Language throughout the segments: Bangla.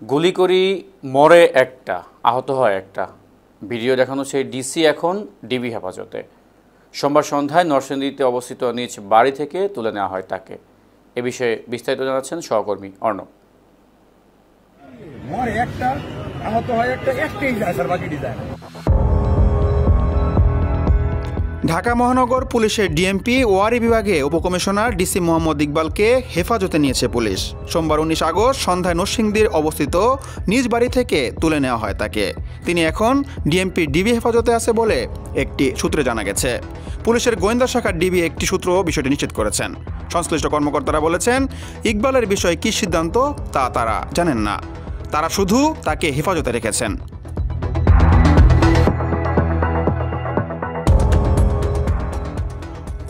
গুলি করি মরে একটা, আহত হয় একটা। ভিডিও দেখানো সেই ডিসি এখন ডিবি হেফাজতে। সোমবার সন্ধ্যায় নরসিংদীতে অবস্থিত নিজ বাড়ি থেকে তুলে নেওয়া হয় তাকে। এ বিষয়ে বিস্তারিত জানাচ্ছেন সহকর্মী অর্ণব। মরে একটা, আহত হয় একটা, একটাই যায় স্যার, বাকি যায়। ঢাকা মহানগর পুলিশের ডিএমপি ওয়ারি বিভাগে উপকমিশনার ডিসি মোহাম্মদ ইকবালকে হেফাজতে নিয়েছে পুলিশ। সোমবার 19 আগস্ট সন্ধ্যায় নরসিংদীর অবস্থিত নিজ বাড়ি থেকে তুলে নেওয়া হয় তাকে। তিনি এখন ডিএমপি ডিবি হেফাজতে আছে বলে একটি সূত্রে জানা গেছে। পুলিশের গোয়েন্দা শাখার ডিবি একটি সূত্র বিষয়টি নিশ্চিত করেছেন। সংশ্লিষ্ট কর্মকর্তারা বলেছেন, ইকবালের বিষয়ে কী সিদ্ধান্ত তা তারা জানেন না, তারা শুধু তাকে হেফাজতে রেখেছেন।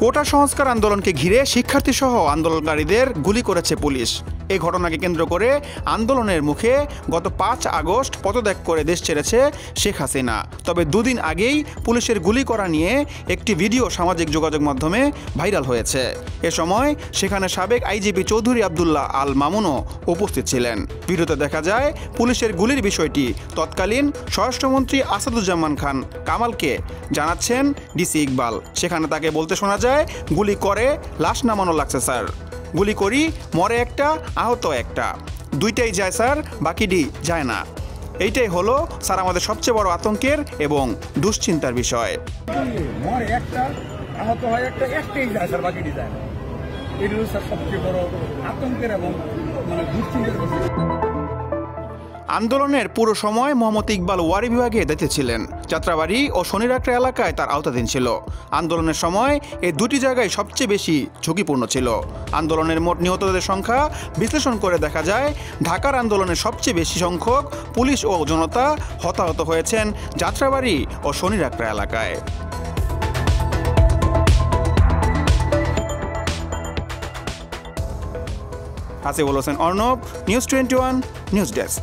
কোটা সংস্কার আন্দোলনকে ঘিরে শিক্ষার্থীসহ আন্দোলনকারীদের গুলি করেছে পুলিশ। এই ঘটনাকে কেন্দ্র করে আন্দোলনের মুখে গত 5 আগস্ট পদত্যাগ করে দেশ ছেড়েছে শেখ হাসিনা। তবে দুদিন আগেই পুলিশের গুলি করা নিয়ে একটি ভিডিও সামাজিক যোগাযোগ মাধ্যমে ভাইরাল হয়েছে। এ সময় সেখানে সাবেক আইজিপি চৌধুরী আবদুল্লাহ আল মামুনও উপস্থিত ছিলেন। ভিডিওতে দেখা যায় পুলিশের গুলির বিষয়টি তৎকালীন স্বরাষ্ট্রমন্ত্রী আসাদুজ্জামান খান কামালকে জানাচ্ছেন ডিসি ইকবাল। সেখানে তাকে বলতে শোনা যায়, গুলি করে লাশ নামানো লাগছে স্যার, গুলি করি মরে একটা, আহত একটা, দুইটাই যায় স্যার, বাকিটি যায় না। এইটাই হলো স্যার আমাদের সবচেয়ে বড় আতঙ্কের এবং দুশ্চিন্তার বিষয়। মরে একটা, আহত হয় একটা, একটাই যায় স্যার, বাকিটি যায় না। এটি হলো স্যার সবচেয়ে বড় আতঙ্কের এবং দুশ্চিন্তার বিষয়। আন্দোলনের পুরো সময় মোহাম্মদ ইকবাল ওয়ারি বিভাগে দায়িত্বে ছিলেন। যাত্রাবাড়ি ও শনিরাকড়া এলাকায় তার আওতাধীন ছিল। আন্দোলনের সময় এই দুটি জায়গায় সবচেয়ে বেশি ঝুঁকিপূর্ণ ছিল। আন্দোলনের মোট নিহতদের সংখ্যা বিশ্লেষণ করে দেখা যায়, ঢাকার আন্দোলনের সবচেয়ে বেশি সংখ্যক পুলিশ ও জনতা হতাহত হয়েছেন যাত্রাবাড়ি ও শনিরাকড়া এলাকায়। Asiful Hossain Arnab, news 21 news desk.